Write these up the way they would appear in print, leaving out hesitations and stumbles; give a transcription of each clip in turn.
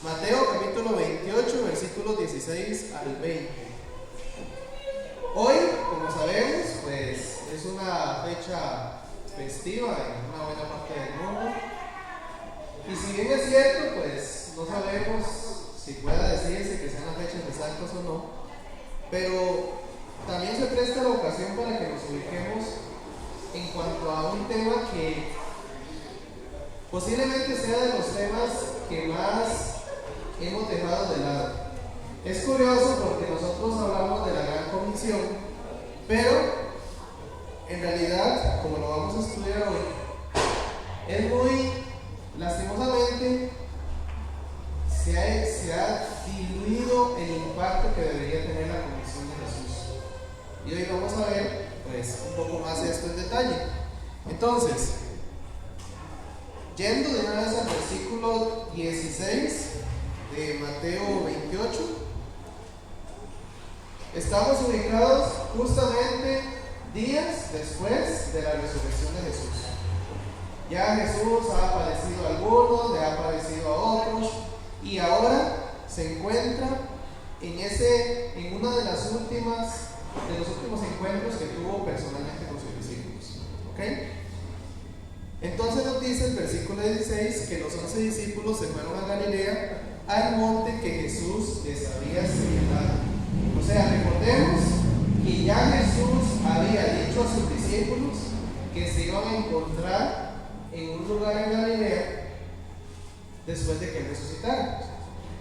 Mateo capítulo 28, versículos 16 al 20. Hoy, como sabemos, pues es una fecha festiva en una buena parte del mundo. Y si bien es cierto, pues no sabemos si pueda decirse que sean las fechas exactas o no, pero también se presta la ocasión para que nos ubiquemos en cuanto a un tema que posiblemente sea de los temas que más hemos dejado de lado. Es curioso porque nosotros hablamos de la Gran Comisión, pero en realidad, como lo vamos a estudiar hoy, es muy lastimosamente se ha diluido el impacto que debería tener la Comisión de Jesús. Y hoy vamos a ver pues un poco más esto en detalle. Entonces, yendo de una vez al versículo 16 de Mateo 28, estamos ubicados justamente días después de la resurrección de Jesús. Ya Jesús ha aparecido a algunos, le ha aparecido a otros, y ahora se encuentra en uno de los últimos encuentros que tuvo personalmente con sus discípulos. ¿Okay? Entonces nos dice el versículo 16 que los 11 discípulos se fueron a Galilea, al monte que Jesús les había señalado. O sea, recordemos que ya Jesús había dicho a sus discípulos que se iban a encontrar en un lugar en Galilea después de que él resucitara.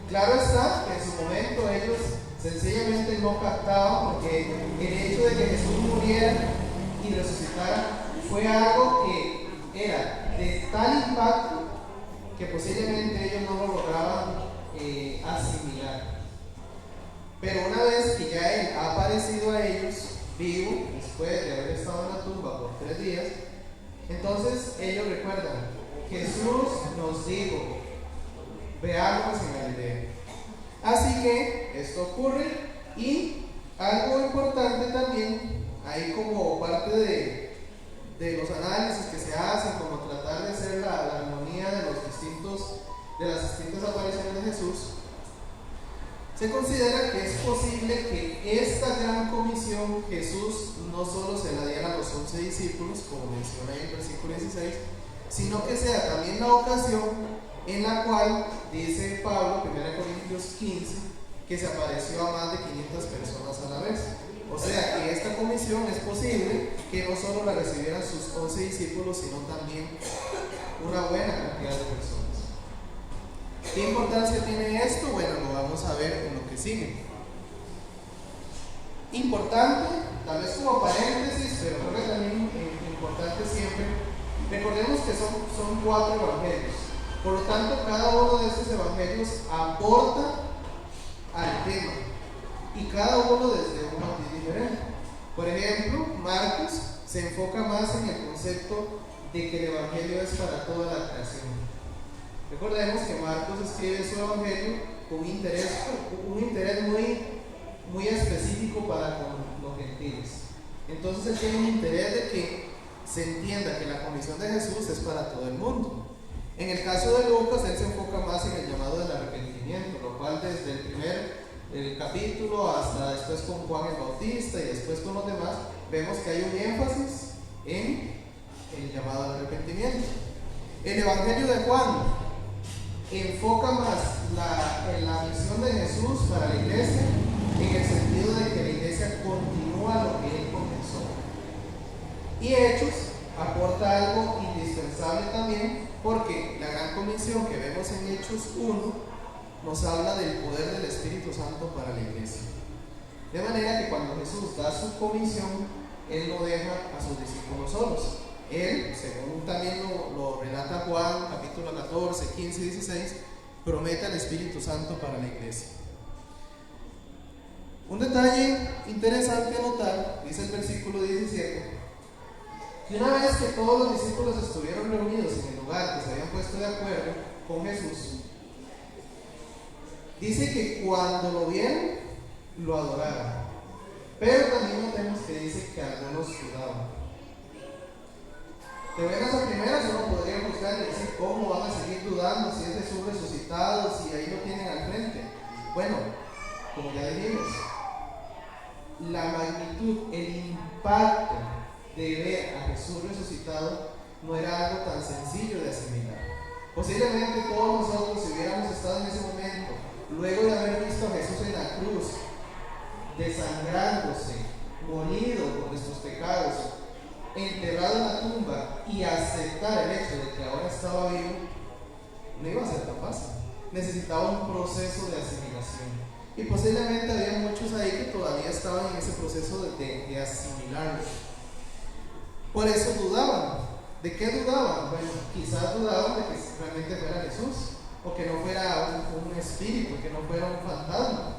Claro está que en su momento ellos sencillamente no captaban, porque el hecho de que Jesús muriera y resucitara fue algo que era de tal impacto que posiblemente ellos no lo lograban asimilar. Pero una vez que ya él ha aparecido a ellos vivo, después de haber estado en la tumba por 3 días, entonces ellos recuerdan: Jesús nos dijo, veamos en Galilea. Así que esto ocurre, y algo importante también, ahí como parte de los análisis que se hacen, como tratar de hacer la armonía de las distintas apariciones de Jesús, se considera que es posible que esta gran comisión Jesús no solo se la diera a los 11 discípulos, como menciona ahí en el versículo 16, sino que sea también la ocasión en la cual dice Pablo, 1 Corintios 15, que se apareció a más de 500 personas a la vez. O sea que esta comisión es posible que no solo la recibieran sus 11 discípulos, sino también una buena cantidad de personas. ¿Qué importancia tiene esto? Bueno, lo vamos a ver en lo que sigue. Importante, tal vez como paréntesis, pero creo que también importante siempre, recordemos que son 4 evangelios. Por lo tanto, cada uno de estos evangelios aporta al tema, y cada uno desde un matiz diferente. Por ejemplo, Marcos se enfoca más en el concepto de que el evangelio es para toda la creación. Recordemos que Marcos escribe su evangelio con un interés muy específico para con los gentiles. Entonces él tiene un interés de que se entienda que la comisión de Jesús es para todo el mundo. En el caso de Lucas, él se enfoca más en el llamado del arrepentimiento, lo cual desde el capítulo hasta después con Juan el Bautista y después con los demás, vemos que hay un énfasis en el llamado al arrepentimiento. El evangelio de Juan enfoca más en la misión de Jesús para la iglesia, en el sentido de que la iglesia continúa lo que él comenzó. Y Hechos aporta algo indispensable también, porque la gran comisión que vemos en Hechos 1 nos habla del poder del Espíritu Santo para la iglesia. De manera que cuando Jesús da su comisión, él no deja a sus discípulos solos. Él, según también lo relata Juan, capítulo 14, 15 y 16, promete al Espíritu Santo para la iglesia. Un detalle interesante a notar, dice el versículo 17, que una vez que todos los discípulos estuvieron reunidos en el lugar que se habían puesto de acuerdo con Jesús, dice que cuando lo vieron, lo adoraron. Pero también notemos que dice que algunos dudaban. De buenas a primeras uno podría buscar y decir cómo van a seguir dudando si es Jesús resucitado, si ahí no tiene Bueno, como ya dijimos, la magnitud, el impacto de ver a Jesús resucitado no era algo tan sencillo de asimilar. Posiblemente todos nosotros, si hubiéramos estado en ese momento, luego de haber visto a Jesús en la cruz, desangrándose, morido por nuestros pecados, enterrado en la tumba, y aceptar el hecho de que ahora estaba vivo, no iba a ser tan fácil. Necesitaba un proceso de asimilación. Y posiblemente había muchos ahí que todavía estaban en ese proceso de asimilarlo. Por eso dudaban. ¿De qué dudaban? Bueno, quizás dudaban de que realmente fuera Jesús, o que no fuera un espíritu, que no fuera un fantasma.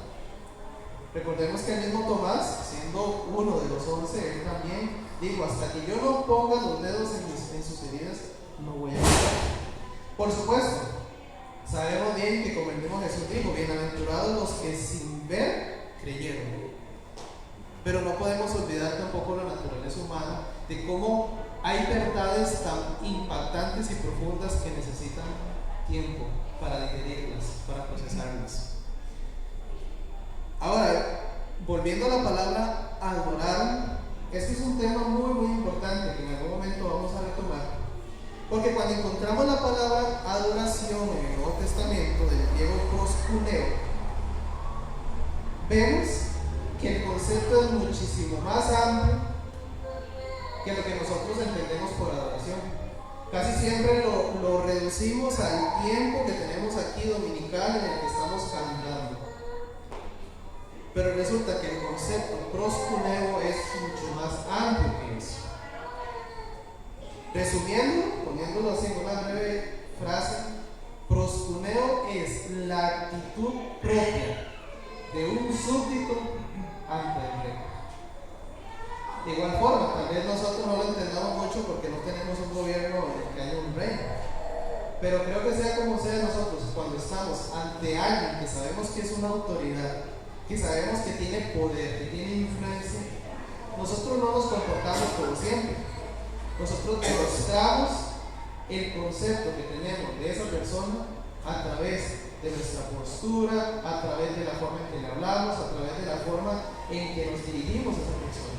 Recordemos que el mismo Tomás, siendo uno de los 11, él también dijo: hasta que yo no ponga los dedos en sus heridas, no voy a creer. Por supuesto, sabemos bien que, como el mismo Jesús dijo, bienaventurados los que sin ver creyeron. Pero no podemos olvidar tampoco la naturaleza humana, de cómo hay verdades tan impactantes y profundas que necesitan tiempo para digerirlas, para procesarlas. Ahora, volviendo a la palabra adorar, este es un tema muy muy importante que en algún momento vamos a retomar, porque cuando encontramos la palabra adoración en el Nuevo Testamento, del griego proskuneo, vemos que el concepto es muchísimo más amplio que lo que nosotros entendemos por adoración. Casi siempre lo reducimos al tiempo que tenemos aquí dominical en el que estamos cantando. Pero resulta que el concepto proskuneo es mucho más amplio que eso. Resumiendo, poniéndolo así en una breve frase, proskuneo es la actitud propia de un súbdito ante el rey. De igual forma, tal vez nosotros no lo entendamos mucho porque no tenemos un gobierno en el que haya un rey. Pero creo que sea como sea, nosotros cuando estamos ante alguien que sabemos que es una autoridad, que sabemos que tiene poder, que tiene influencia, nosotros no nos comportamos como siempre. Nosotros demostramos el concepto que tenemos de esa persona a través de nuestra postura, a través de la forma en que le hablamos, a través de la forma en que nos dirigimos a esa persona.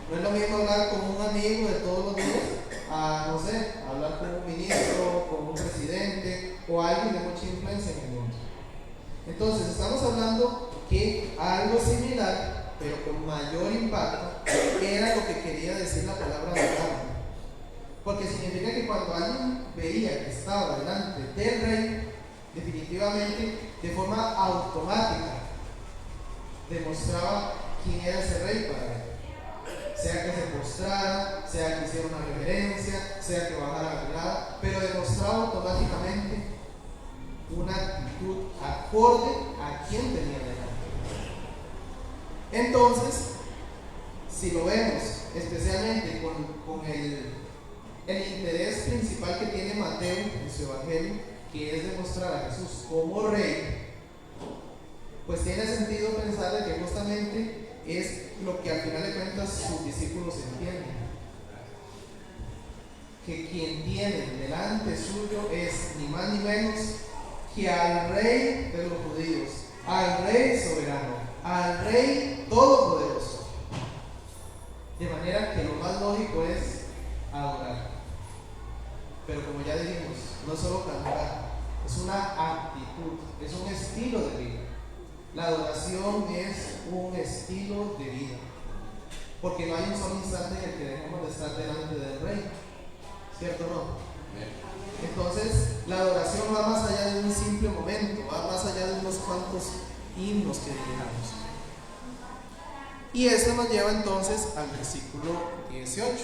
No es lo mismo hablar con un amigo de todos los días a, no sé, hablar con un ministro, con un presidente o alguien de mucha influencia en el mundo. Entonces, estamos hablando que algo similar, pero con mayor impacto, era lo que quería decir la palabra adorar. Porque significa que cuando alguien veía que estaba delante del rey, definitivamente, de forma automática, demostraba quién era ese rey para él. Sea que se postrara, sea que hiciera una reverencia, sea que bajara la mirada, pero demostraba automáticamente una actitud acorde a quien tenía delante. Entonces, si lo vemos, especialmente con el interés principal que tiene Mateo en su evangelio, que es demostrar a Jesús como rey, pues tiene sentido pensar de que justamente es lo que al final de cuentas sus discípulos entienden: que quien tiene delante suyo es ni más ni menos que al rey de los judíos, al rey soberano, al rey todopoderoso. De manera que lo más lógico es adorar. Pero como ya dijimos, no es solo cantar, es una actitud, es un estilo de vida. La adoración es un estilo de vida, porque no hay un solo instante en el que dejemos de estar delante del rey, ¿cierto o no? Entonces, la adoración va más allá de un simple momento, va más allá de unos cuantos himnos que digamos. Y eso nos lleva entonces al versículo 18.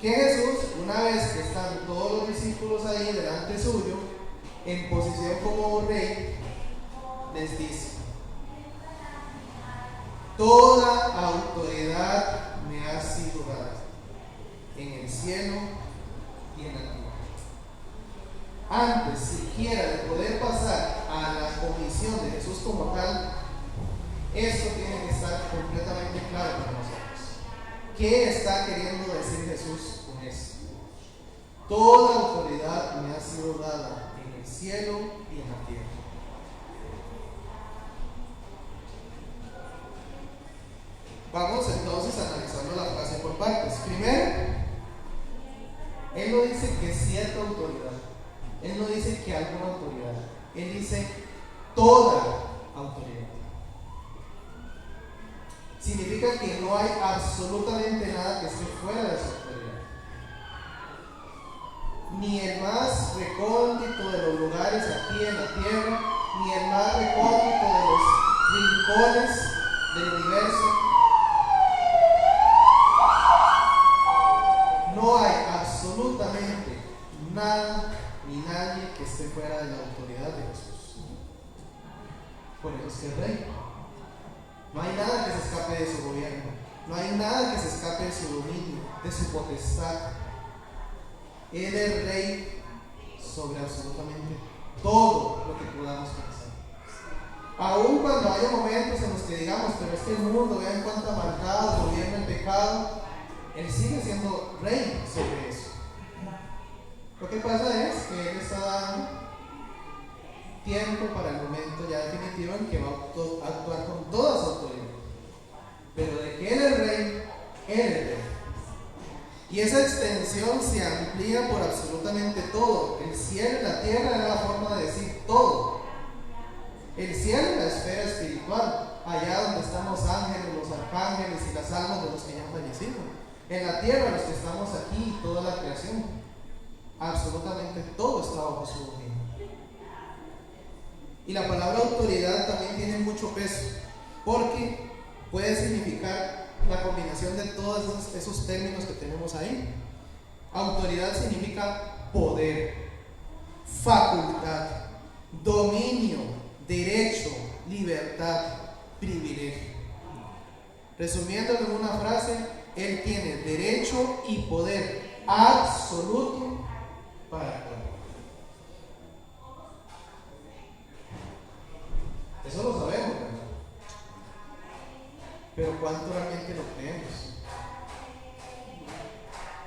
Que Jesús, una vez que están todos los discípulos ahí delante suyo, en posición como rey, les dice: toda autoridad me ha sido dada en el cielo y en la tierra. Antes siquiera de poder pasar a la comisión de Jesús como tal, esto tiene que estar completamente claro para nosotros. ¿Qué está queriendo decir Jesús con esto? Toda autoridad me ha sido dada en el cielo y en la tierra. Vamos entonces analizando la frase por partes. Primero, Él no dice que cierta autoridad, Él no dice que alguna autoridad, Él dice toda autoridad. Significa que no hay absolutamente nada que esté fuera de su autoridad. Ni el más recóndito de los lugares aquí en la tierra, ni el más recóndito de los rincones del universo. No hay absolutamente nada ni nadie que esté fuera de la autoridad de Jesús. Por eso es que es rey. No hay nada que se escape de su gobierno. No hay nada que se escape de su dominio, de su potestad. Él es rey sobre absolutamente todo lo que podamos pensar. Aun cuando haya momentos en los que digamos, pero es que el mundo, vean cuánta maldad gobierna el pecado, Él sigue siendo rey sobre eso. Lo que pasa es que Él está dando tiempo para el momento ya definitivo en que va a actuar con toda su autoridad. Pero de que Él es rey, Él es rey. Y esa extensión se amplía por absolutamente todo. El cielo y la tierra era la forma de decir todo. El cielo es la esfera espiritual, allá donde están los ángeles, los arcángeles y las almas de los que ya han fallecido. En la tierra, los que estamos aquí, toda la creación, absolutamente todo está bajo su dominio. Y la palabra autoridad también tiene mucho peso, porque puede significar la combinación de todos esos términos que tenemos ahí. Autoridad significa poder, facultad, dominio, derecho, libertad, privilegio. Resumiéndolo en una frase, Él tiene derecho y poder absoluto para actuar. Eso lo sabemos, ¿verdad? Pero ¿cuánto realmente lo creemos?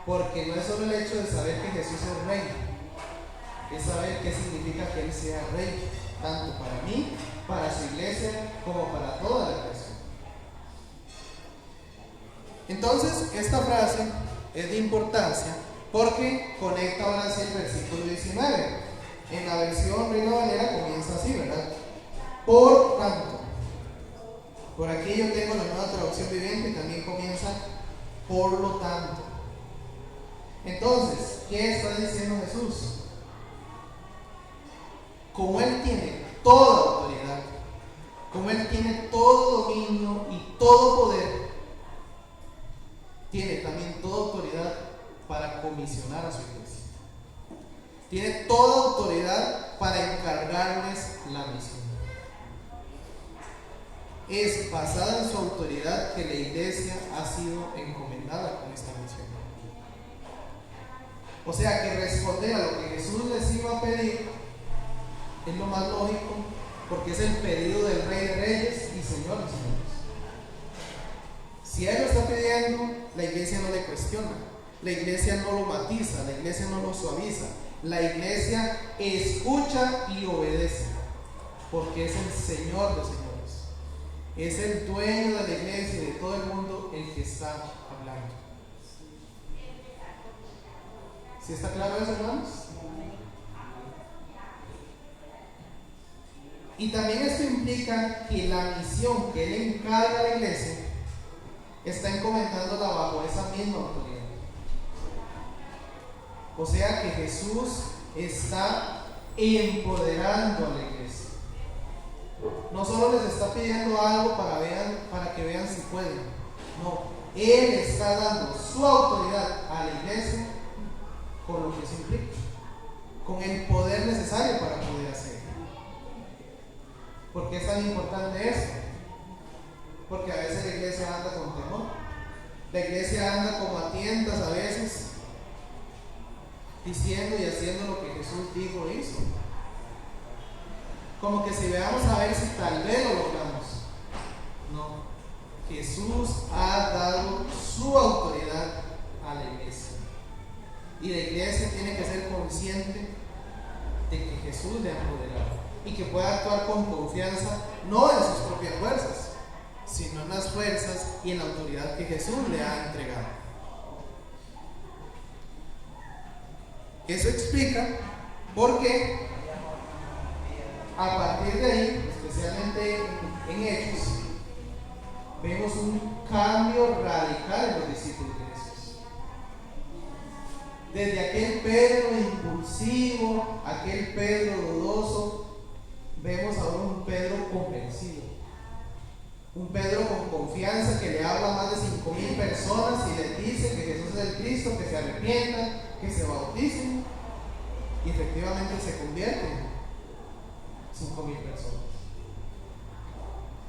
Porque no es solo el hecho de saber que Jesús es rey, es saber qué significa que Él sea rey, tanto para mí, para su iglesia, como para toda la creación. Entonces, esta frase es de importancia porque conecta ahora sí el versículo 19. En la versión Reina Valera comienza así, ¿verdad? Por tanto. Por aquí yo tengo la Nueva Traducción Viviente y también comienza por lo tanto. Entonces, ¿qué está diciendo Jesús? Como Él tiene toda autoridad, como Él tiene todo dominio y todo poder, tiene también toda autoridad para comisionar a su iglesia. Tiene toda autoridad para encargarles la misión. Es basada en su autoridad que la iglesia ha sido encomendada con esta misión. O sea que responder a lo que Jesús les iba a pedir es lo más lógico, porque es el pedido del Rey de Reyes y Señor de Señores. Si Él lo está pidiendo, la iglesia no le cuestiona, la iglesia no lo matiza, la iglesia no lo suaviza, la iglesia escucha y obedece, porque es el Señor de Señores. Es el dueño de la iglesia y de todo el mundo el que está hablando. ¿Sí está claro eso, hermanos? Y también esto implica que la misión que Él encarga a la iglesia está encomendándola bajo esa misma autoridad. O sea que Jesús está empoderando a la iglesia. No solo les está pidiendo algo para que vean si pueden. No, Él está dando su autoridad a la iglesia con lo que eso implica, con el poder necesario para poder hacerlo. ¿Por qué es tan importante esto? Porque a veces la iglesia anda con temor. La iglesia anda como a tientas a veces, diciendo y haciendo lo que Jesús dijo e hizo. Como que si veamos a ver si tal vez lo logramos. No. Jesús ha dado su autoridad a la iglesia. Y la iglesia tiene que ser consciente de que Jesús le ha empoderado y que pueda actuar con confianza, no en sus propias fuerzas, sino en las fuerzas y en la autoridad que Jesús le ha entregado. Eso explica por qué a partir de ahí, especialmente en Hechos, vemos un cambio radical en los discípulos de Jesús. Desde aquel Pedro impulsivo, aquel Pedro dudoso, vemos ahora un Pedro convencido. Un Pedro con confianza que le habla a más de 5,000 personas y les dice que Jesús es el Cristo, que se arrepientan, que se bauticen, y efectivamente se convierten 5,000 personas.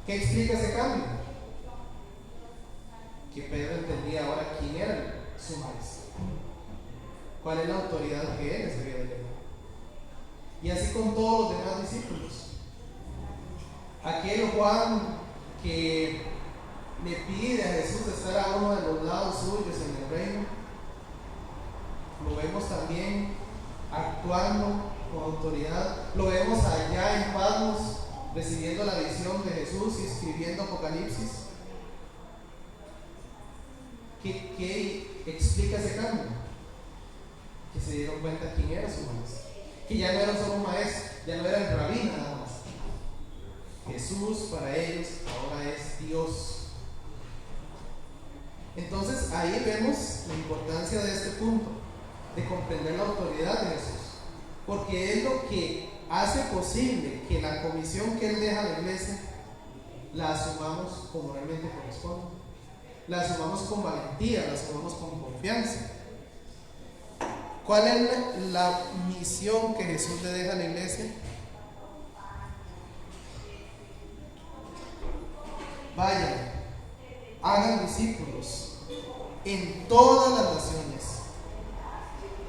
¿Qué explica ese cambio? Que Pedro entendía ahora quién era su maestro, cuál es la autoridad que él les había delegado. Y así con todos los demás discípulos. Aquel Juan que le pide a Jesús estar a uno de los lados suyos en el reino, lo vemos también actuando con autoridad. Lo vemos allá en Patmos recibiendo la visión de Jesús y escribiendo Apocalipsis. ¿Qué explica ese cambio? Que se dieron cuenta quién era su maestro, que ya no era solo un maestro, ya no era el rabí nada más. Jesús para ellos ahora es Dios. Entonces ahí vemos la importancia de este punto, de comprender la autoridad de Jesús, porque es lo que hace posible que la comisión que Él deja a la iglesia la asumamos como realmente corresponde, la asumamos con valentía, la asumamos con confianza. ¿Cuál es la misión que Jesús le deja a la iglesia? Vayan, hagan discípulos en todas las naciones,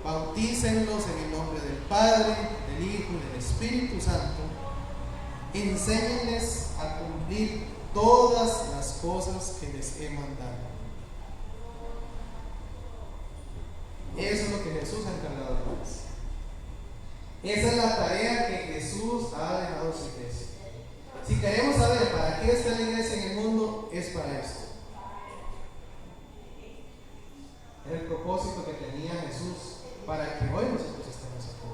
bautícenlos en el nombre del Padre, del Hijo y del Espíritu Santo, enséñenles a cumplir todas las cosas que les he mandado. Eso es lo que Jesús ha encargado de nosotros. Esa es la tarea que Jesús ha dejado a su iglesia. Si queremos saber para qué está la iglesia en el mundo, es para esto. Era el propósito que tenía Jesús para que hoy nosotros estemos aquí.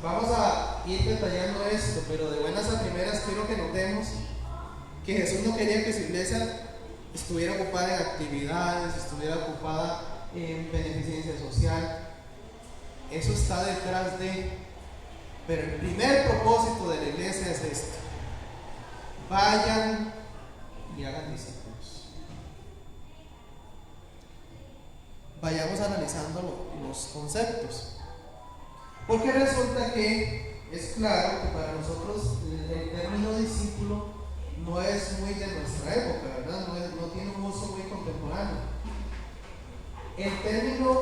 Vamos a ir detallando esto, pero de buenas a primeras quiero que notemos que Jesús no quería que su iglesia estuviera ocupada en actividades, estuviera ocupada en beneficencia social. Eso está detrás de... Pero el primer propósito de la iglesia es este: vayan y hagan discípulos. Vayamos analizando los conceptos, porque resulta que es claro que para nosotros el término discípulo no es muy de nuestra época, ¿verdad? No tiene un uso muy contemporáneo. El término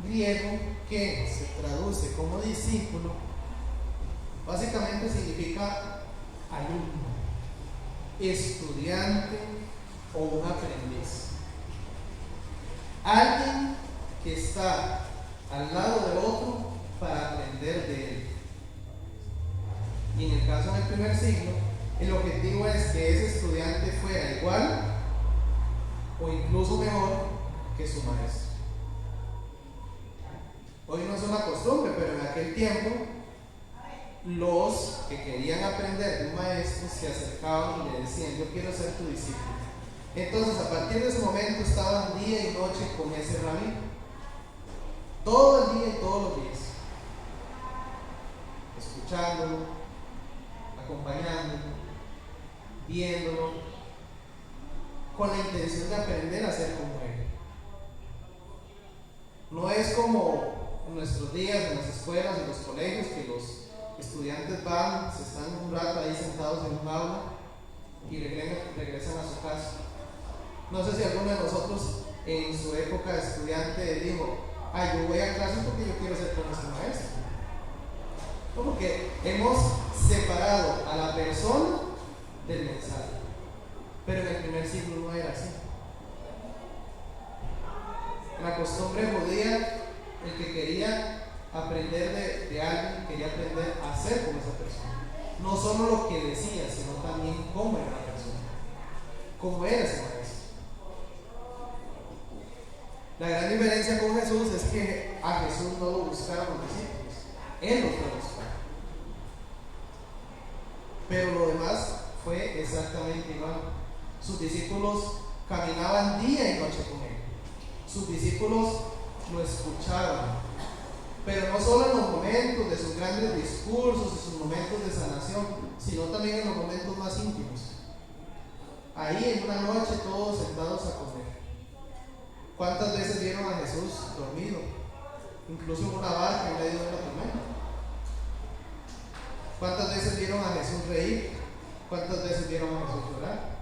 griego que se traduce como discípulo básicamente significa alumno, estudiante o un aprendiz. Alguien que está al lado del otro para aprender de él. Y en el caso del primer siglo, el objetivo es que ese estudiante fuera igual o incluso mejor que su maestro. Hoy no es una costumbre, pero en aquel tiempo los que querían aprender de un maestro se acercaban y le decían: yo quiero ser tu discípulo. Entonces a partir de ese momento estaban día y noche con ese rabí, todo el día y todos los días, escuchándolo, acompañándolo, viéndolo, con la intención de aprender a ser como él. No es como en nuestros días en las escuelas, en los colegios, que los estudiantes van, se están un rato ahí sentados en un aula y regresan a su casa. No sé si alguno de nosotros en su época de estudiante dijo: yo voy a clase porque yo quiero ser como este maestro. No, porque hemos separado a la persona del mensaje. Pero en el primer siglo no era así. La costumbre judía, el que quería aprender de alguien, quería aprender a ser como esa persona. no solo lo que decía, sino también cómo era la persona, cómo era ese maestro. La gran diferencia con Jesús es que a Jesús no lo buscaron los discípulos, Él los fue a buscar. Pero lo demás fue exactamente igual. Sus discípulos caminaban día y noche con Él. Sus discípulos lo escuchaban. Pero no solo en los momentos de sus grandes discursos y sus momentos de sanación, sino también en los momentos más íntimos. Ahí en una noche todos sentados a comer. ¿Cuántas veces vieron a Jesús dormido? Incluso en una barca en medio de una tormenta. ¿Cuántas veces vieron a Jesús reír? ¿Cuántas veces vieron a Jesús llorar?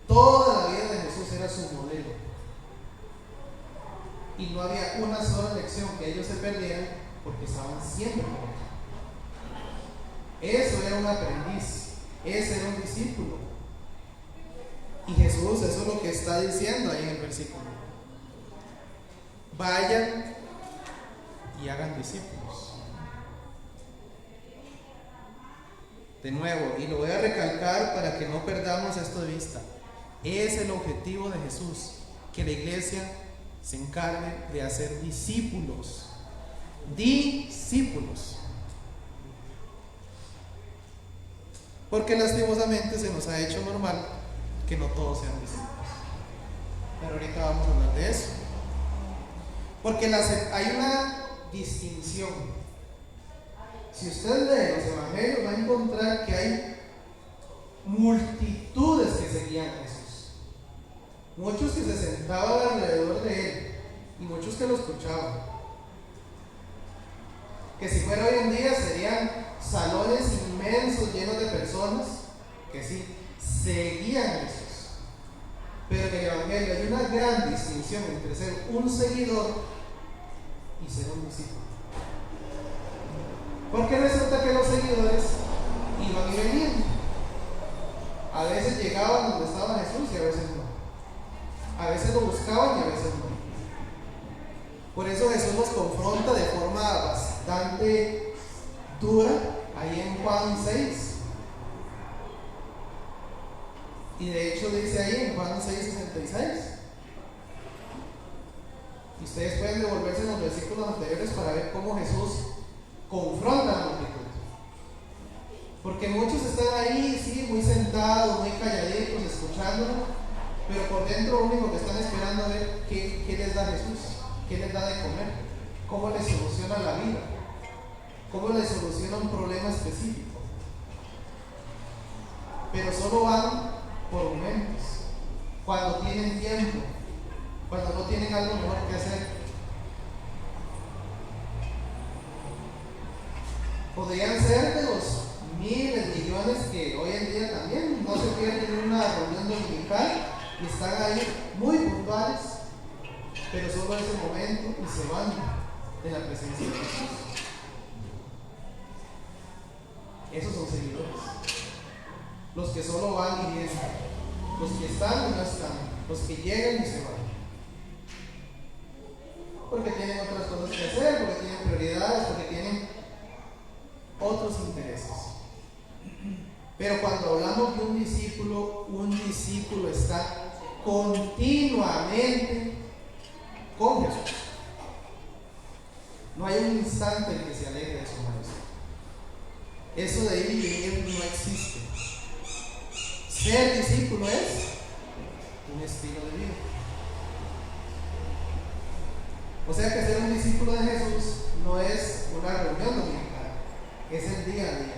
Toda la vida de Jesús era su modelo. Y no había una sola lección que ellos se perdieran porque estaban siempre con Él. Eso era un aprendiz, ese era un discípulo. Y Jesús, eso es lo que está diciendo ahí en el versículo. Vayan y hagan discípulos. De nuevo, y lo voy a recalcar para que no perdamos esto de vista. Es el objetivo de Jesús, que la iglesia se encargue de hacer discípulos. Discípulos. Porque lastimosamente se nos ha hecho normal que no todos sean discípulos. Pero ahorita vamos a hablar de eso. Porque hay una distinción. Si usted lee los evangelios, va a encontrar que hay multitudes que seguían a Jesús. Muchos que se sentaban alrededor de Él y muchos que lo escuchaban. Que si fuera hoy en día serían salones inmensos llenos de personas que sí seguían a Jesús. Pero en el evangelio hay una gran distinción entre ser un seguidor y ser un discípulo. Porque resulta que los seguidores iban y venían. A veces llegaban donde estaba Jesús y a veces no. A veces lo buscaban y a veces no. Por eso Jesús los confronta de forma bastante dura ahí en Juan 6. Y de hecho dice ahí en Juan 6:66. Y ustedes pueden devolverse en los versículos anteriores para ver cómo Jesús confronta a la multitud. Porque muchos están ahí, sí, muy sentados, muy calladitos, escuchándolo, pero por dentro lo único que están esperando es ver qué les da Jesús, qué les da de comer, cómo les soluciona la vida, cómo les soluciona un problema específico. Pero solo van por momentos, cuando tienen tiempo, cuando no tienen algo mejor que hacer. Podrían ser de los miles, millones que hoy en día también no se pierden en una reunión dominical y están ahí muy puntuales, pero solo ese momento y se van de la presencia de Jesús. Esos son seguidores. Los que solo van y vienen, los que están y no están, los que llegan y se van. Porque tienen otras cosas que hacer, porque tienen prioridades, porque tienen otros intereses. Pero cuando hablamos de un discípulo está continuamente con Jesús. No hay un instante en que se aleje de su maestro. Eso de ir y venir no existe. Ser discípulo es un estilo de vida. O sea que ser un discípulo de Jesús no es una reunión dominical, es el día a día.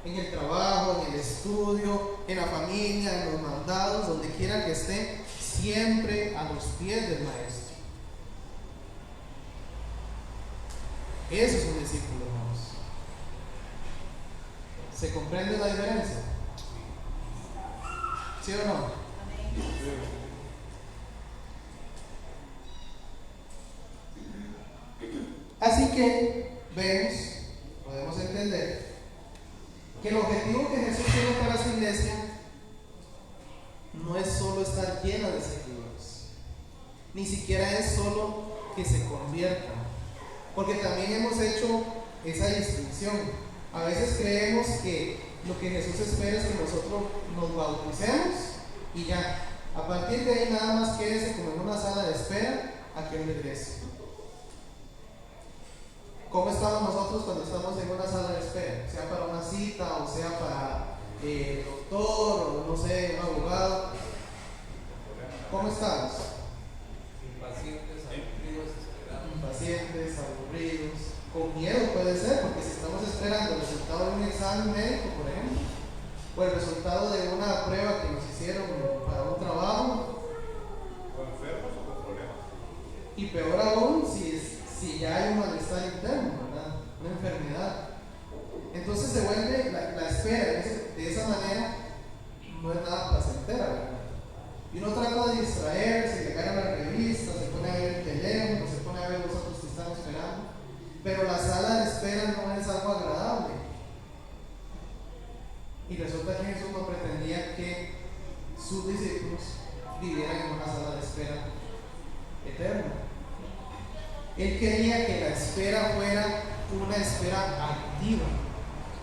En el trabajo, en el estudio, en la familia, en los mandados, donde quiera que esté, siempre a los pies del maestro. Eso es un discípulo, hermanos. ¿Se comprende la diferencia? ¿Sí o no? Así que podemos entender que el objetivo que Jesús tiene para su iglesia no es solo estar llena de seguidores, ni siquiera es solo que se conviertan, porque también hemos hecho esa distinción. A veces creemos que lo que Jesús espera es que nosotros nos bauticemos y ya. A partir de ahí nada más quédese como en una sala de espera a que Él regrese. ¿Cómo estamos nosotros cuando estamos en una sala de espera? Sea para una cita o sea para doctor o no sé, un abogado. ¿Cómo estamos? Impacientes, aburridos, con miedo puede ser, porque si estamos esperando el resultado de un examen médico, por ejemplo, o el resultado de una prueba que nos hicieron para un trabajo, o enfermos o con problemas, y peor aún si ya hay un malestar interno, ¿verdad? Una enfermedad. Entonces se vuelve la espera de esa manera, no es nada placentera, ¿verdad? Y uno trata de distraerse, llegar a la revista, se pone a ver el teléfono, se pone a ver los otros que están esperando, pero la sala de espera no es algo agradable. Y resulta que Jesús no pretendía que sus discípulos vivieran en una sala de espera eterna. Él quería que la espera fuera una espera activa.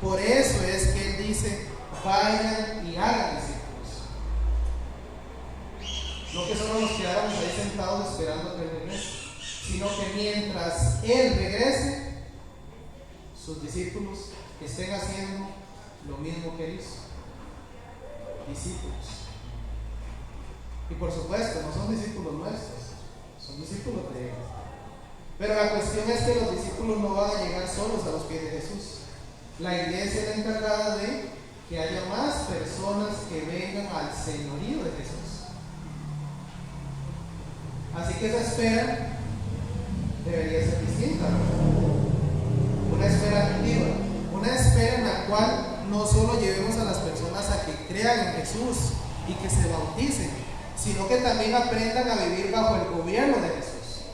Por eso es que Él dice, vayan y hagan discípulos. No que solo nos quedáramos ahí sentados esperando que Él regrese, sino que mientras Él regrese, sus discípulos estén haciendo lo mismo que Él hizo. Discípulos. Y por supuesto, no son discípulos nuestros, son discípulos de Él. Pero la cuestión es que los discípulos no van a llegar solos a los pies de Jesús. La iglesia es la encargada de que haya más personas que vengan al señorío de Jesús. Así que esa espera debería ser distinta, ¿no? Una espera activa, una espera en la cual no solo llevemos a las personas a que crean en Jesús y que se bauticen, sino que también aprendan a vivir bajo el gobierno de Jesús,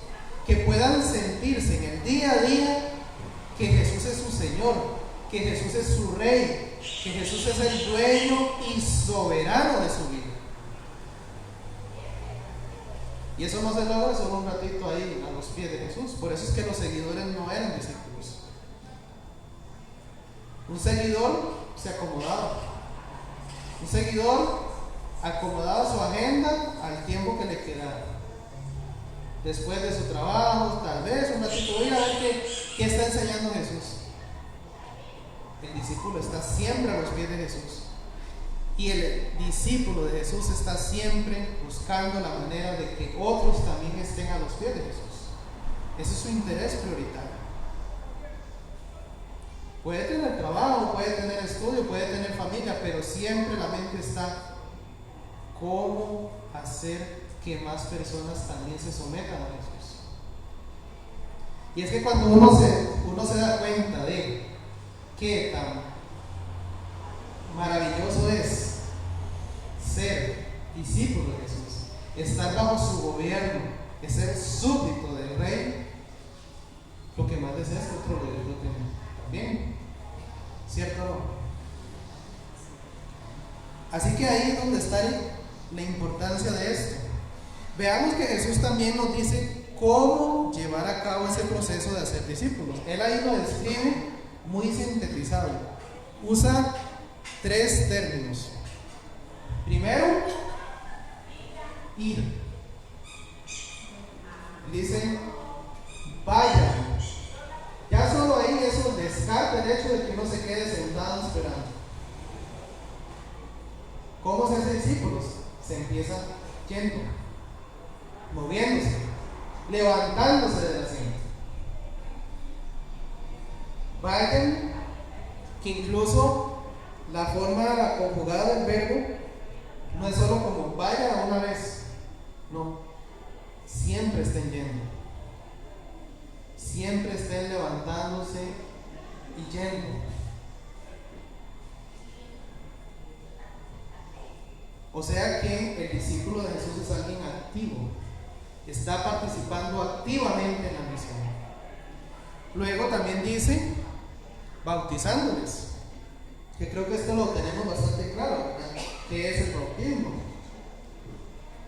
que puedan sentirse en el día a día que Jesús es su Señor, que Jesús es su Rey, que Jesús es el dueño y soberano de su vida. Y eso no se logra solo un ratito ahí a los pies de Jesús. Por eso es que los seguidores no eran discípulos. Un seguidor se acomodaba. Un seguidor acomodaba su agenda al tiempo que le quedara. Después de su trabajo, tal vez un ratito, voy a ver qué está enseñando Jesús. El discípulo está siempre a los pies de Jesús. Y el discípulo de Jesús está siempre buscando la manera de que otros también estén a los pies de Jesús. Ese es su interés prioritario. Puede tener trabajo, puede tener estudio, puede tener familia, pero siempre la mente está cómo hacer que más personas también se sometan a Jesús. Y es que cuando uno se da cuenta de qué tan maravilloso es ser discípulo de Jesús, estar bajo su gobierno, es ser súbdito del Rey, lo que más desea es que otro lo disfruten también, ¿cierto o no? Así que ahí es donde está la importancia de esto. Veamos que Jesús también nos dice cómo llevar a cabo ese proceso de hacer discípulos. Él ahí lo describe muy sintetizado. Usa 3 términos. Primero, ir. Dice, vayan. Ya solo ahí eso descarta el hecho de que uno se quede sentado esperando. ¿Cómo se hace discípulos? Se empieza yendo, moviéndose, levantándose del asiento. Vayan, que incluso la forma conjugada del verbo no es solo como vayan a una vez, no, siempre estén yendo, siempre estén levantándose y yendo. O sea que el discípulo de Jesús es alguien activo, está participando activamente en la misión. Luego también dice bautizándoles, que creo que esto lo tenemos bastante claro, ¿verdad? ¿Qué es el bautismo?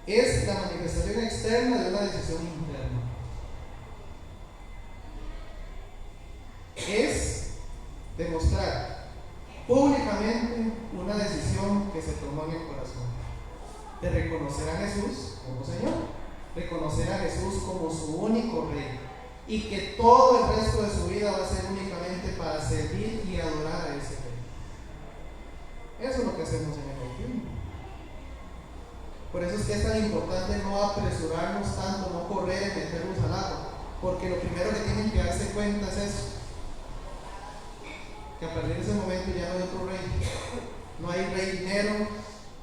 Es la manifestación externa de una decisión interna. Es demostrar públicamente una decisión que se tomó en el corazón, de reconocer a Jesús como Señor, reconocer a Jesús como su único Rey, y que todo el resto de su vida va a ser únicamente para servir y adorar a ese Rey. Eso es lo que hacemos en el bautismo. Por eso es que es tan importante no apresurarnos tanto, no correr y meternos al agua, porque lo primero que tienen que darse cuenta es eso, que a partir de ese momento ya no hay otro rey. No hay rey dinero,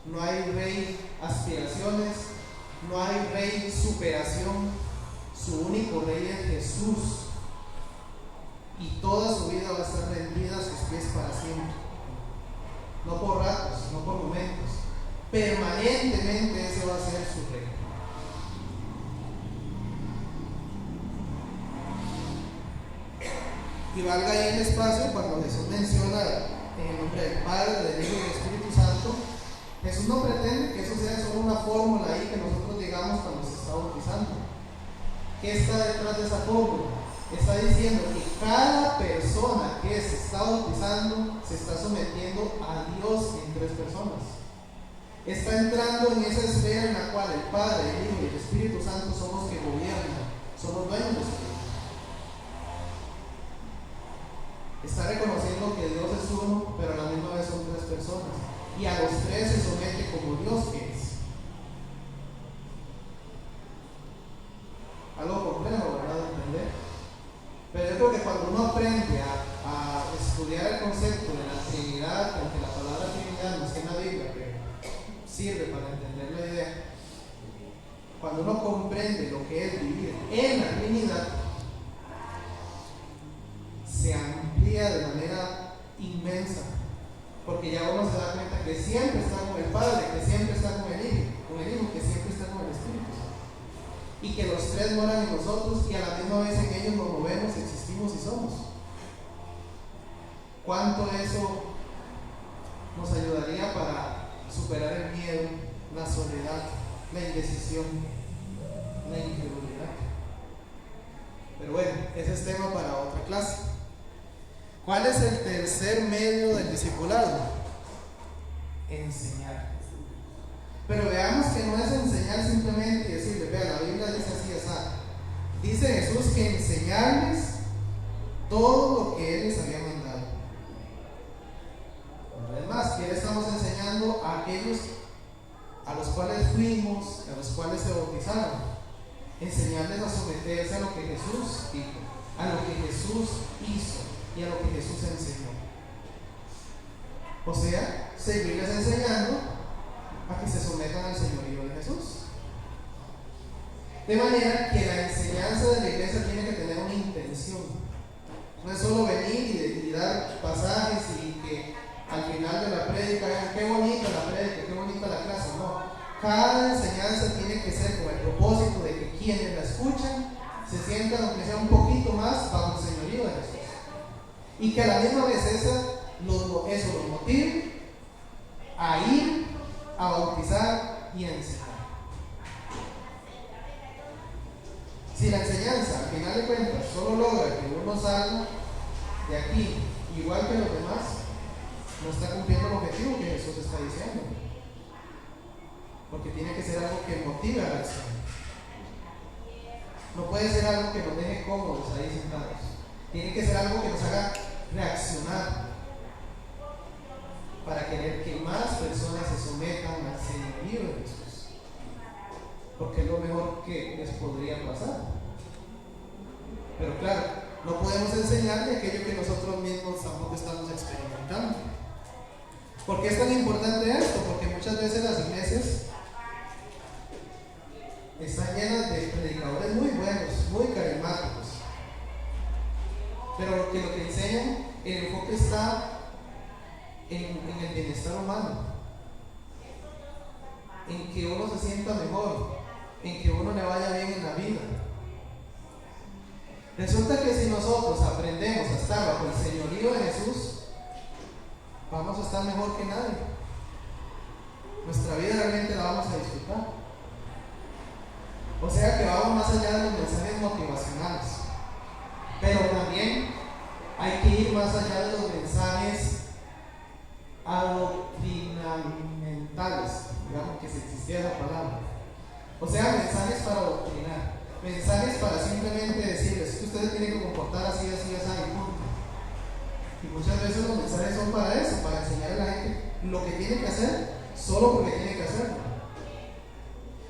no hay rey aspiraciones, no hay rey superación. Su único rey es Jesús, y toda su vida va a estar rendida a sus pies para siempre. No por ratos, no por momentos, permanentemente ese va a ser su rey. Y valga ahí el espacio cuando Jesús menciona en el nombre del Padre, del Hijo y del Espíritu Santo. Jesús no pretende que eso sea solo una fórmula ahí que nosotros digamos cuando se está bautizando. ¿Qué está detrás de esa fórmula? Está diciendo que cada persona que se está bautizando se está sometiendo a Dios en tres personas. Está entrando en esa esfera en la cual el Padre, el Hijo y el Espíritu Santo son los que gobiernan, son los dueños de su vida. Está reconociendo que Dios es uno, pero a la misma vez son tres personas, y a los tres se somete como Dios que es. Algo complejo, ¿verdad?, de entender. Pero yo creo que cuando uno aprende a estudiar el concepto de la Trinidad, aunque la palabra Trinidad no está en la Biblia, pero sirve para entender la idea, cuando uno comprende lo que es vivir en la Trinidad, se amplía de manera inmensa, porque ya uno se da cuenta que siempre está con el Padre, que siempre está con el Hijo, que siempre está con el Espíritu Santo, y que los tres moran en nosotros, y a la misma vez en ellos nos movemos, existimos y somos. ¿Cuánto eso nos ayudaría para superar el miedo, la soledad, la indecisión, la incredulidad? Pero bueno, ese es tema para otra clase. ¿Cuál es el tercer medio del discipulado? Enseñar. Pero veamos que no es enseñar simplemente y decirle, vea, la Biblia dice así, así. Dice Jesús que enseñarles todo lo que Él les había mandado. Además, ¿qué le estamos enseñando a aquellos a los cuales fuimos, a los cuales se bautizaron? Enseñarles a someterse a lo que Jesús dijo, a lo que Jesús hizo y a lo que Jesús enseñó. O sea, seguirles enseñando a que se sometan al señorío de Jesús. De manera que la enseñanza de la iglesia tiene que tener una intención. No es solo venir y dar pasajes y que al final de la prédica vean qué bonita la prédica, qué bonita la clase. No, cada enseñanza tiene que ser con el propósito de que quienes la escuchan se sientan, aunque sea un poquito más, bajo el señorío de Jesús, y que a la misma vez eso los motive a ir a bautizar y a enseñar. Si la enseñanza, al final de cuentas, solo logra que uno salga de aquí igual que los demás, no está cumpliendo el objetivo que Jesús está diciendo, porque tiene que ser algo que motive a la acción. No puede ser algo que nos deje cómodos ahí sentados, tiene que ser algo que nos haga reaccionar para querer que más personas se sometan al señorío de Jesús, porque es lo mejor que les podría pasar. Pero claro, no podemos enseñar de aquello que nosotros mismos tampoco estamos experimentando. ¿Por qué es tan importante esto? Porque muchas veces las iglesias están llenas de predicadores muy buenos, muy carismáticos, pero lo que enseñan, el enfoque está en el bienestar humano, en que uno se sienta mejor, en que uno le vaya bien en la vida. Resulta que si nosotros aprendemos a estar bajo el señorío de Jesús, vamos a estar mejor que nadie. Nuestra vida realmente la vamos a disfrutar. O sea que vamos más allá de los mensajes motivacionales, pero también Hay que ir más allá de los mensajes adoctrinamentales, digamos que si existiera la palabra. O sea, mensajes para adoctrinar, mensajes para simplemente decirles que ustedes tienen que comportar así, así, así, y punto. Y muchas veces los mensajes son para eso, para enseñar a la gente lo que tiene que hacer, solo porque tiene que hacerlo.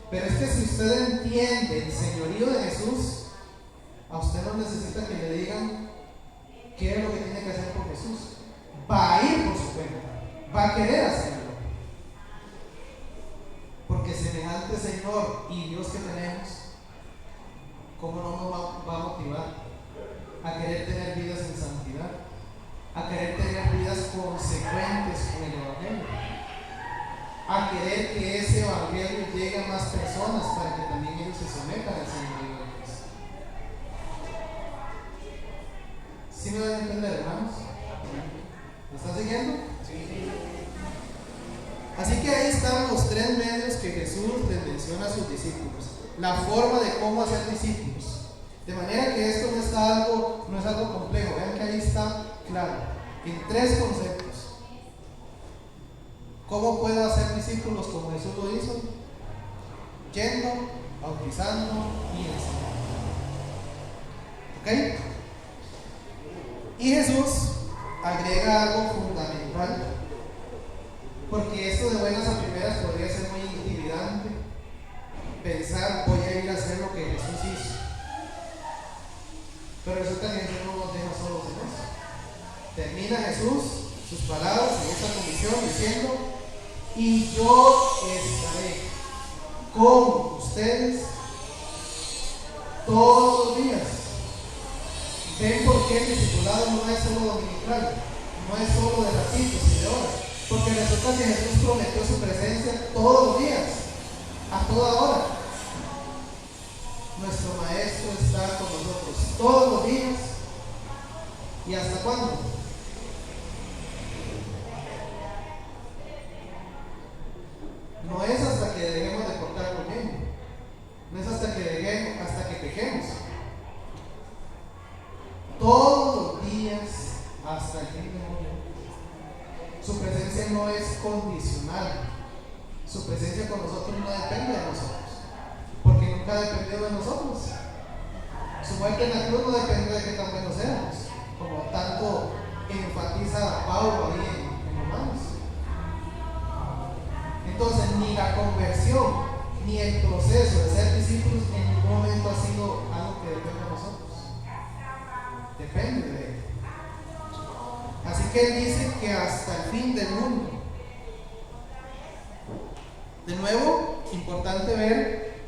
Pero es que si usted entiende el señorío de Jesús, a usted no necesita que le digan qué es lo que tiene que hacer por Jesús. Va a ir por su cuenta, va a querer hacerlo. Porque semejante Señor y Dios que tenemos, ¿cómo no nos va a motivar a querer tener vidas en santidad? A querer tener vidas consecuentes con el Evangelio, a querer que ese Evangelio llegue a más personas para que también ellos se sometan al Señor de Cristo. ¿Sí me van a entender, hermanos? ¿Me están siguiendo? Sí. Así que ahí están los tres medios que Jesús les menciona a sus discípulos, la forma de cómo hacer discípulos. De manera que esto no es algo complejo. Vean que ahí está claro, en tres conceptos. ¿Cómo puedo hacer discípulos como Jesús lo hizo? Yendo, bautizando y enseñando. ¿Ok? Y Jesús agrega algo fundamental, porque esto de buenas a primeras podría ser muy intimidante. Pensar, voy a ir a hacer lo que Jesús hizo. Pero resulta que Jesús no nos deja solos en eso. Termina Jesús sus palabras en esta comisión diciendo: y yo estaré con ustedes todos los días. ¿Ven por qué el discipulado no es solo dominical? No es solo de ratitos y de horas. Porque resulta que Jesús prometió su presencia todos los días, a toda hora. Nuestro Maestro está con nosotros todos los días. ¿Y hasta cuándo? No es hasta que dejemos de portar con Él. No es hasta que pequemos. Todos los días hasta el fin del mundo. Su presencia no es condicional. Su presencia con nosotros no depende de nosotros, porque nunca dependió de nosotros. Su muerte en la cruz no depende de qué tan buenos seamos, como tanto enfatiza Pablo ahí en Romanos. Entonces, ni la conversión ni el proceso de ser discípulos en ningún momento ha sido algo que depende de nosotros. Depende de Él. Así que Él dice que hasta el fin del mundo. De nuevo, importante ver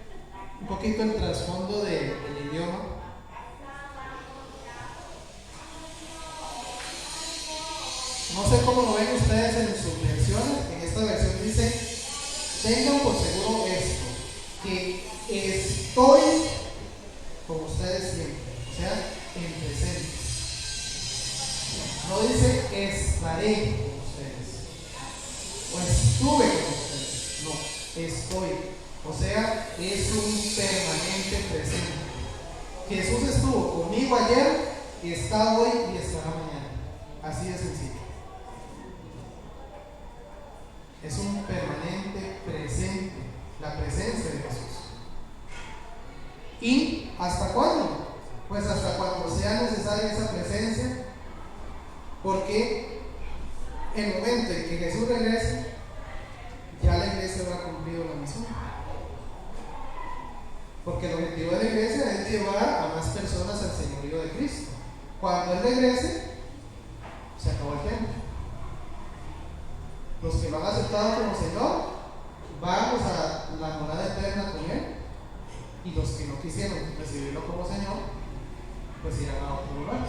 un poquito el trasfondo del idioma. No sé cómo lo ven ustedes en sus versiones. En esta versión dice: tengan por seguro esto, que estoy con ustedes siempre. O sea, en presente. No dice estaré con ustedes o estuve con ustedes. No, estoy. O sea, es un permanente presente. Jesús estuvo conmigo ayer, está hoy y estará mañana. Así de sencillo. Es un permanente presente, la presencia de Jesús. ¿Y hasta cuándo? Pues hasta cuando sea necesaria esa presencia, porque el momento en que Jesús regrese, ya la iglesia habrá cumplido la misión. Porque el objetivo de la iglesia es llevar a más personas al señorío de Cristo. Cuando Él regrese, se acabó el tiempo. Los que lo han aceptado como Señor, vamos a la morada eterna con Él. Y los que no quisieron recibirlo como Señor, pues irán a otro lugar.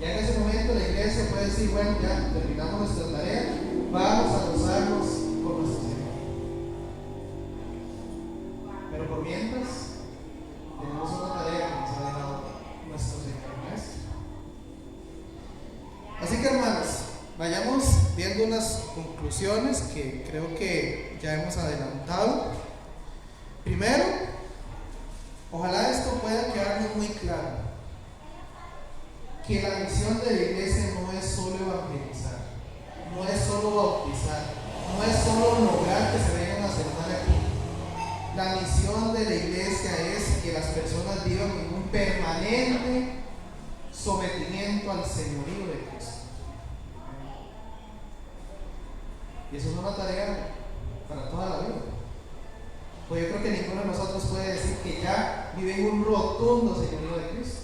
Ya en ese momento la iglesia puede decir: bueno, ya terminamos nuestra tarea, vamos a gozarnos con nuestro Señor. Pero por mientras, tenemos una tarea que nos ha dejado nuestro Señor Maestro. Así que, hermanos, vayamos viendo unas conclusiones que creo que ya hemos adelantado. Primero, ojalá esto pueda quedarnos muy claro. que la misión de la iglesia no es solo evangelizar, no es solo bautizar, no es solo lograr que se vengan a sentar aquí. La misión de la iglesia es que las personas vivan en un permanente sometimiento al señorío de Cristo. Y eso es una tarea para toda la vida. Pues yo creo que ninguno de nosotros puede decir que ya vive en un rotundo señorío de Cristo.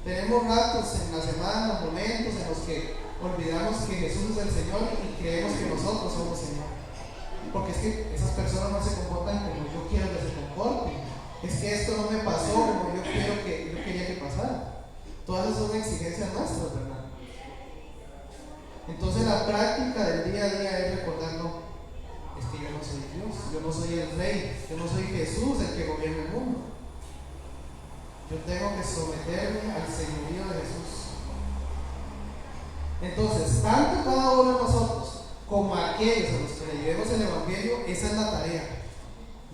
Tenemos ratos en la semana, momentos en los que olvidamos que Jesús es el Señor y creemos que nosotros somos Señor. Porque es que esas personas no se comportan como yo quiero que se comporten. Es que esto no me pasó como yo quería que pasara. Todas esas son exigencias nuestras, ¿verdad? Entonces la práctica del día a día es recordar, no, es que yo no soy Dios, yo no soy el Rey, yo no soy Jesús el que gobierna el mundo. Yo tengo que someterme al señorío de Jesús. Entonces, tanto cada uno de nosotros como aquellos a los que le llevemos el Evangelio, esa es la tarea: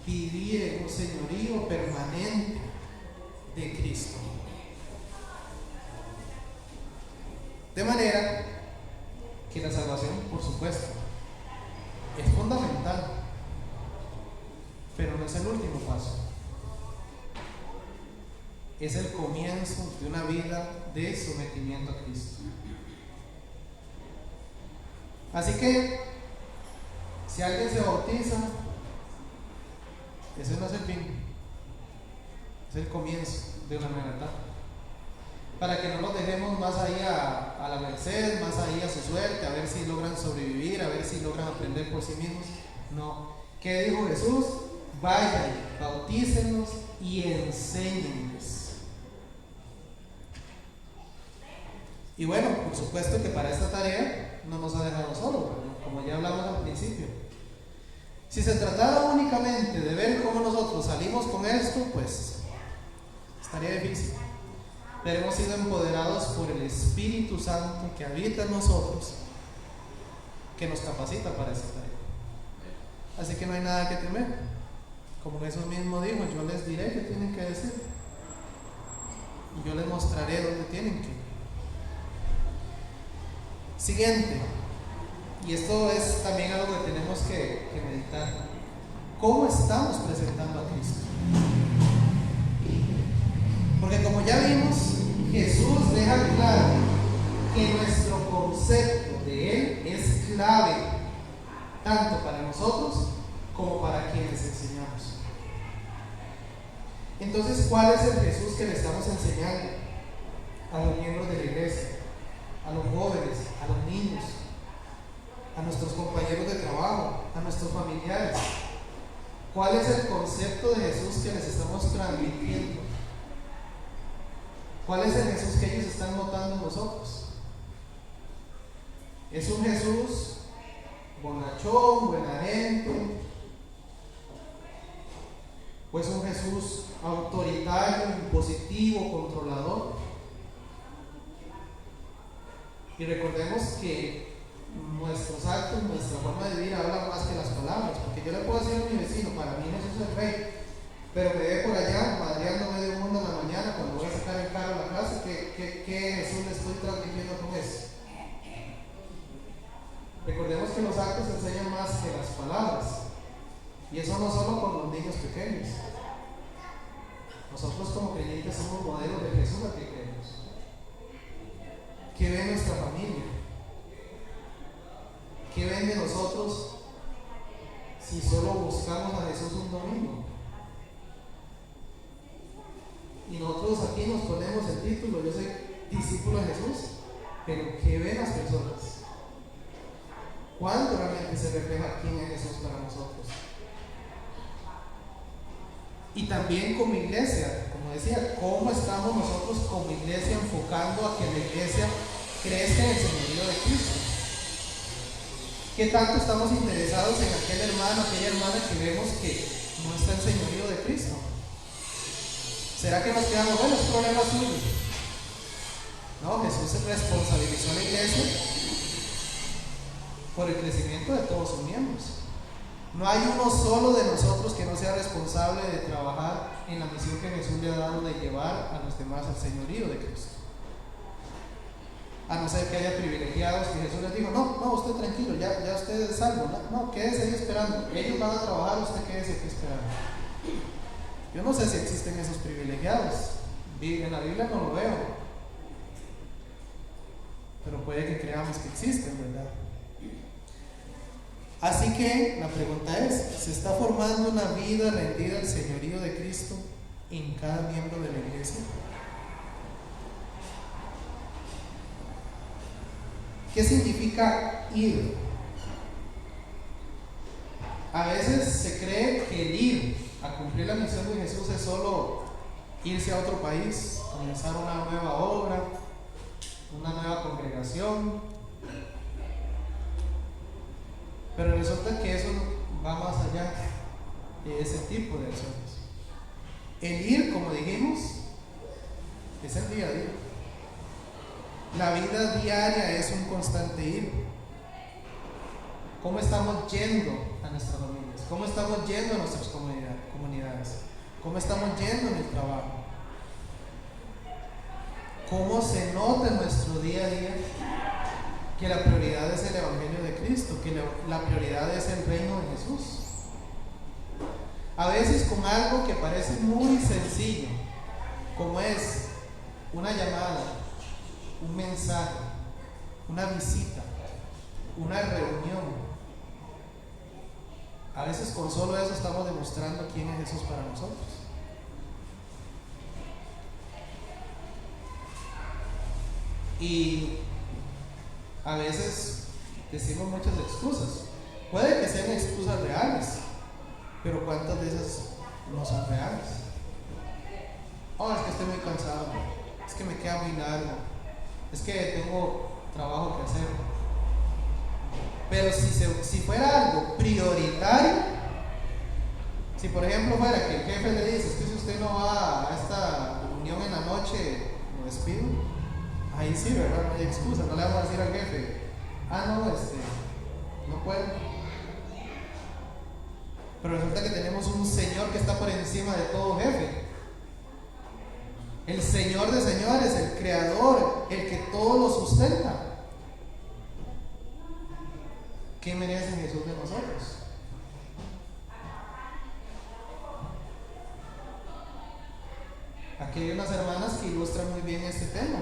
vivir en un señorío permanente de Cristo. De manera que la salvación, por supuesto, es fundamental, pero no es el último paso. Es el comienzo de una vida de sometimiento a Cristo. Así que, si alguien se bautiza, ese no es el fin, es el comienzo de una nueva etapa. Para que no los dejemos más ahí a la merced, más ahí a su suerte, a ver si logran sobrevivir, a ver si logran aprender por sí mismos. No. ¿Qué dijo Jesús? Vayan, bautícenlos y enséñenles. Y bueno, por supuesto que para esta tarea no nos ha dejado solos, como ya hablamos al principio. Si se tratara únicamente de ver cómo nosotros salimos con esto, pues estaría difícil. Pero hemos sido empoderados por el Espíritu Santo que habita en nosotros, que nos capacita para esta tarea. Así que no hay nada que temer. Como Jesús mismo dijo, yo les diré qué tienen que decir y yo les mostraré dónde tienen que ir. Siguiente, y esto es también algo que tenemos que meditar: ¿cómo estamos presentando a Cristo? Porque como ya vimos, Jesús deja claro que nuestro concepto de Él es clave, tanto para nosotros como para quienes enseñamos. Entonces, ¿cuál es el Jesús que le estamos enseñando a los miembros de la iglesia, a los jóvenes, a los niños, a nuestros compañeros de trabajo, a nuestros familiares? ¿Cuál es el concepto de Jesús que les estamos transmitiendo? ¿Cuál es el Jesús que ellos están notando en nosotros? ¿Es un Jesús bonachón, buena gente? ¿O es un Jesús autoritario, impositivo, controlador? Y recordemos que nuestros actos, nuestra forma de vivir hablan más que las palabras. Porque yo le puedo decir a mi vecino, para mí Jesús es el Rey, pero me ve por allá madreando medio mundo en la mañana cuando voy a sacar el carro a la clase. ¿Qué Jesús le estoy transmitiendo con eso? Recordemos que los actos enseñan más que las palabras, y eso no solo con los niños pequeños. Nosotros como creyentes somos modelos de Jesús al que creemos. ¿Qué ve nuestra familia? ¿Qué ven de nosotros si solo buscamos a Jesús un domingo? Y nosotros aquí nos ponemos el título, yo soy discípulo de Jesús, pero ¿qué ven las personas? ¿Cuánto realmente se refleja quién es Jesús para nosotros? Y también como iglesia, como decía, ¿cómo estamos nosotros como iglesia enfocando a que la iglesia crezca en el señorío de Cristo? ¿Qué tanto estamos interesados en aquel hermano, aquella hermana que vemos que no está en señorío de Cristo? ¿Será que nos quedamos, bueno, es problema suyo? No, Jesús se responsabilizó a la iglesia por el crecimiento de todos sus miembros. No hay uno solo de nosotros que no sea responsable de trabajar en la misión que Jesús le ha dado de llevar a los demás al señorío de Cristo. A no ser que haya privilegiados que Jesús les dijo, no, usted tranquilo, ya usted es salvo, no, quédese ahí esperando, ellos van a trabajar, usted quédese aquí esperando. Yo no sé si existen esos privilegiados, en la Biblia no lo veo, pero puede que creamos que existen, ¿verdad? Así que la pregunta es, ¿se está formando una vida rendida al señorío de Cristo en cada miembro de la iglesia? ¿Qué significa ir? A veces se cree que el ir a cumplir la misión de Jesús es solo irse a otro país, comenzar una nueva obra, una nueva congregación. Pero resulta que eso va más allá de ese tipo de acciones. El ir, como dijimos, es el día a día. La vida diaria es un constante ir. ¿Cómo estamos yendo a nuestras familias? ¿Cómo estamos yendo a nuestras comunidades? ¿Cómo estamos yendo en el trabajo? ¿Cómo se nota en nuestro día a día que la prioridad es el Evangelio de Cristo, que la prioridad es el reino de Jesús? A veces con algo que parece muy sencillo, como es una llamada, un mensaje, una visita, una reunión. A veces con solo eso estamos demostrando quién es Jesús para nosotros. Y a veces decimos muchas excusas. Puede que sean excusas reales, pero ¿cuántas de esas no son reales? Oh, es que estoy muy cansado, es que me queda muy largo, es que tengo trabajo que hacer. Pero si fuera algo prioritario, si por ejemplo fuera que el jefe le dice, es que si usted no va a esta reunión en la noche, lo despido, ahí sí, ¿verdad? No hay excusa, no le vamos a decir al jefe, no puedo. Pero resulta que tenemos un Señor que está por encima de todo jefe. El Señor de señores, el Creador, el que todo lo sustenta. ¿Qué merece Jesús de nosotros? Aquí hay unas hermanas que ilustran muy bien este tema.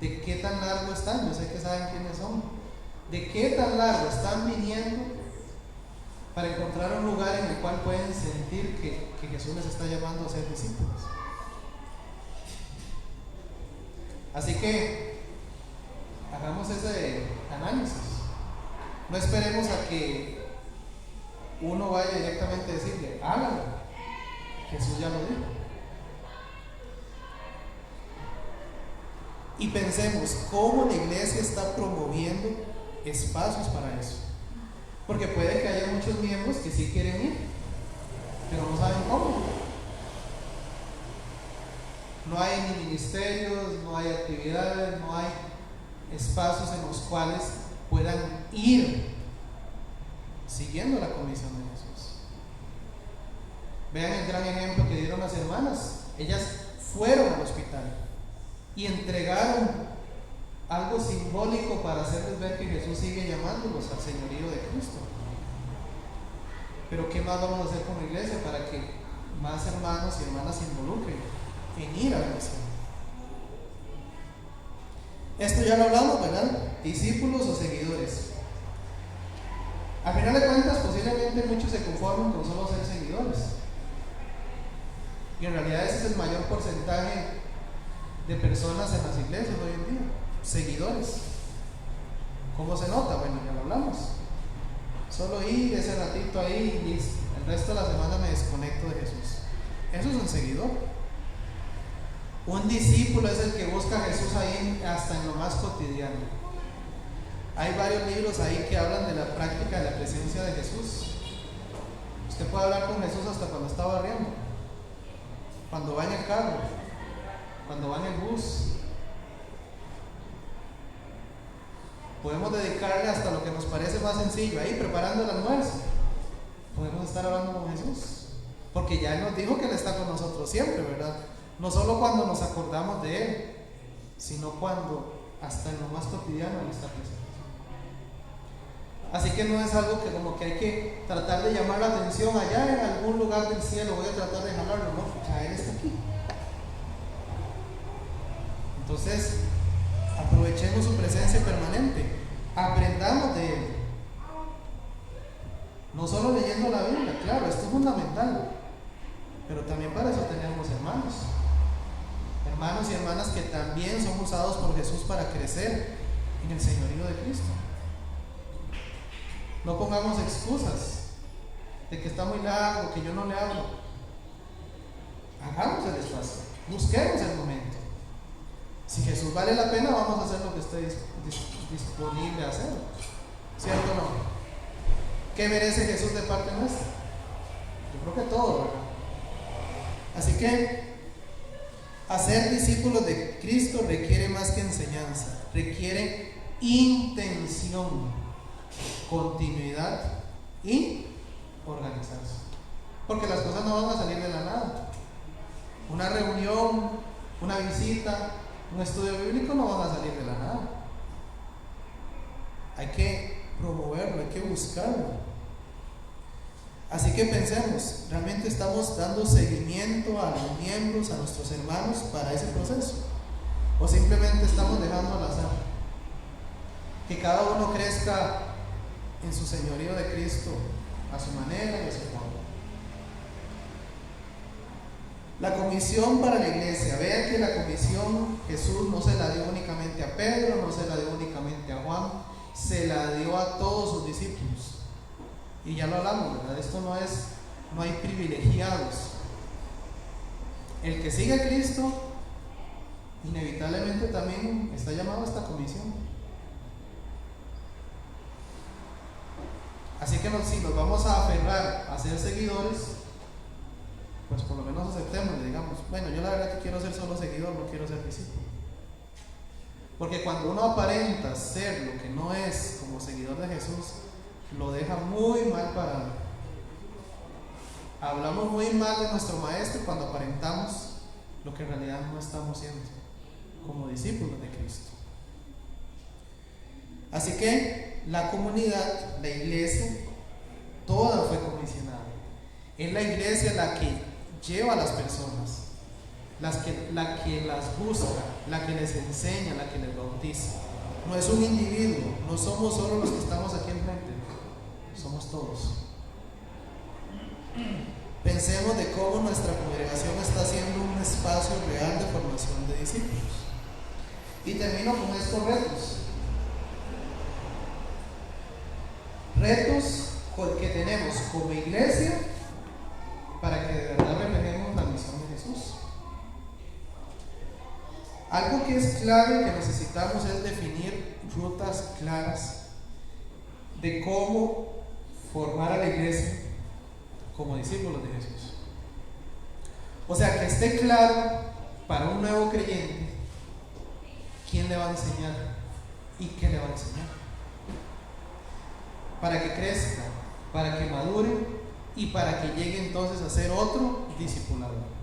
¿De qué tan largo están? Yo sé que saben quiénes son. ¿De qué tan largo están viniendo para encontrar un lugar en el cual pueden sentir que Jesús les está llamando a ser discípulos? Así que hagamos ese análisis. No esperemos a que uno vaya directamente a decirle, hágalo. Jesús ya lo dijo. Y pensemos cómo la iglesia está promoviendo espacios para eso. Porque puede que haya muchos miembros que sí quieren ir, pero no saben cómo. No hay ni ministerios, no hay actividades, no hay espacios en los cuales puedan ir siguiendo la comisión de Jesús. Vean el gran ejemplo que dieron las hermanas. Ellas fueron al hospital y entregaron algo simbólico para hacerles ver que Jesús sigue llamándolos al señorío de Cristo. Pero ¿qué más vamos a hacer como iglesia para que más hermanos y hermanas se involucren en ir a la misión? Esto ya lo hablamos, ¿verdad? Discípulos o seguidores. Al final de cuentas, posiblemente muchos se conforman con solo ser seguidores. Y en realidad ese es el mayor porcentaje de personas en las iglesias hoy en día. Seguidores. ¿Cómo se nota? Bueno, ya lo hablamos. Solo ir ese ratito ahí y listo. El resto de la semana me desconecto de Jesús. Eso es un seguidor. Un discípulo es el que busca a Jesús ahí hasta en lo más cotidiano. Hay varios libros ahí que hablan de la práctica de la presencia de Jesús. Usted puede hablar con Jesús hasta cuando está barriendo, cuando va en el carro, cuando va en el bus. Podemos dedicarle hasta lo que nos parece más sencillo, ahí preparando el almuerzo. Podemos estar hablando con Jesús, porque ya Él nos dijo que Él está con nosotros siempre, ¿verdad? No solo cuando nos acordamos de Él, sino cuando hasta en lo más cotidiano Él está presente. Así que no es algo que como que hay que tratar de llamar la atención allá en algún lugar del cielo, voy a tratar de jalarlo, no, o sea, Él está aquí. Entonces, aprovechemos su presencia permanente, aprendamos de Él. No solo leyendo la Biblia, claro, esto es fundamental, pero también para eso tenemos hermanos y hermanas que también son usados por Jesús para crecer en el señorío de Cristo. No pongamos excusas de que está muy largo, que yo no le hablo. Hagamos el espacio, busquemos el momento. Si Jesús vale la pena, vamos a hacer lo que esté disponible a hacer, ¿cierto o no? ¿Qué merece Jesús de parte nuestra? Yo creo que todo, ¿verdad? Así que hacer discípulos de Cristo requiere más que enseñanza, requiere intención, continuidad y organizarse. Porque las cosas no van a salir de la nada. Una reunión, una visita, un estudio bíblico no van a salir de la nada. Hay que promoverlo, hay que buscarlo. Así que pensemos, ¿realmente estamos dando seguimiento a los miembros, a nuestros hermanos para ese proceso? ¿O simplemente estamos dejando al azar? Que cada uno crezca en su señorío de Cristo a su manera y a su forma. La comisión para la iglesia. Vean que la comisión Jesús no se la dio únicamente a Pedro, no se la dio únicamente a Juan, se la dio a todos sus discípulos. Y ya lo hablamos, ¿verdad? Esto no hay privilegiados. El que sigue a Cristo inevitablemente también está llamado a esta comisión. Así que si nos vamos a aferrar a ser seguidores, pues por lo menos aceptemos, digamos, bueno, yo la verdad que quiero ser solo seguidor, no quiero ser discípulo. Porque cuando uno aparenta ser lo que no es como seguidor de Jesús, lo deja muy mal parado. Hablamos muy mal de nuestro maestro cuando aparentamos lo que en realidad no estamos siendo como discípulos de Cristo. Así que la comunidad, la iglesia, toda fue comisionada. Es la iglesia la que lleva a las personas, la que las busca, la que les enseña, la que les bautiza. No es un individuo, no somos solo los que estamos aquí enfrente, somos todos. Pensemos de cómo nuestra congregación está siendo un espacio real de formación de discípulos. Y termino con estos retos. Retos que tenemos como iglesia para que de verdad reflejemos la misión de Jesús. Algo que es clave que necesitamos es definir rutas claras de cómo formar a la iglesia como discípulos de Jesús. O sea, que esté claro para un nuevo creyente quién le va a enseñar y qué le va a enseñar, para que crezca, para que madure y para que llegue entonces a ser otro discipulador.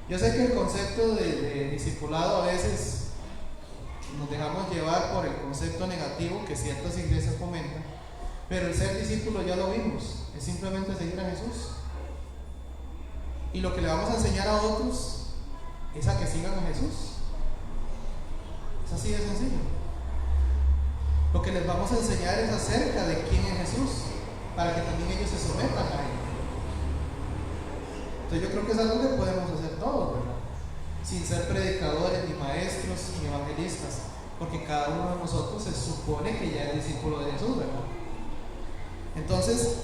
Yo sé que el concepto de discipulado a veces nos dejamos llevar por el concepto negativo que ciertas iglesias comentan, pero el ser discípulo ya lo vimos, es simplemente seguir a Jesús. Y lo que le vamos a enseñar a otros es a que sigan a Jesús. Es así de sencillo. Lo que les vamos a enseñar es acerca de quién es Jesús, para que también ellos se sometan a Él. Entonces yo creo que es algo que podemos hacer todos, ¿verdad? Sin ser predicadores, ni maestros, ni evangelistas, porque cada uno de nosotros se supone que ya es discípulo de Jesús, ¿verdad? Entonces,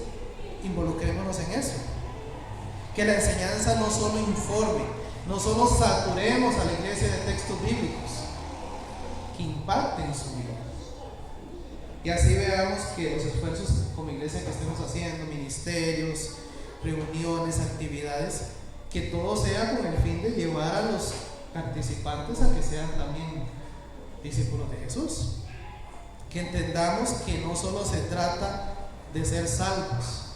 involucrémonos en eso. Que la enseñanza no solo informe, no solo saturemos a la iglesia de textos bíblicos, que impacten su vida. Y así veamos que los esfuerzos como iglesia que estemos haciendo, ministerios, reuniones, actividades, que todo sea con el fin de llevar a los participantes a que sean también discípulos de Jesús. Que entendamos que no solo se trata de ser salvos,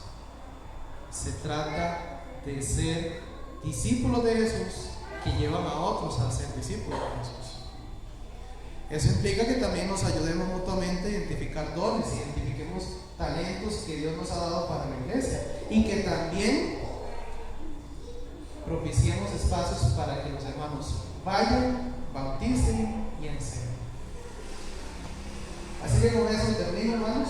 se trata de ser discípulos de Jesús que llevan a otros a ser discípulos de Jesús. Eso implica que también nos ayudemos mutuamente a identificar dones, identifiquemos talentos que Dios nos ha dado para la iglesia y que también propiciemos espacios para que los hermanos vayan, bauticen y enseñen. Así que con eso termino, hermanos.